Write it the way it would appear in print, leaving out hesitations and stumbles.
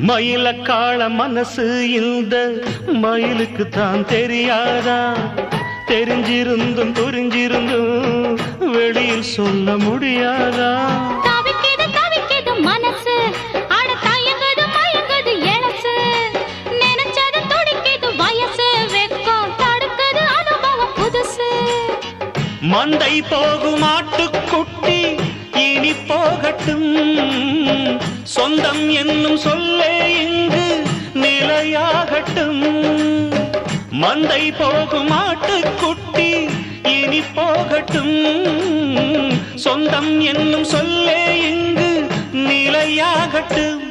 மயில காள மனசு இந்த மயிலுக்கு தான் தெரியாதா? தெரிஞ்சிருந்தும் புரிஞ்சிருந்தும் வெளியில் சொல்ல முடியாதா? தவிக்குது தவிக்குது மனசு, அட தயங்குது மயங்குது எழசு, நினைச்சது துடிக்குது வயசு, வெக்கம் தடுக்குது அனுபவம் புதுசு. மந்தை போகும் ஆட்டுக்குட்டி இனி போகட்டும், சொந்தம் என்னும் சொல்லே இங்கு நிலையாகட்டும். மந்தை போகும் ஆட்டுக்குட்டி இனி போகட்டும், சொந்தம் என்னும் சொல்லே இங்கு நிலையாகட்டும்.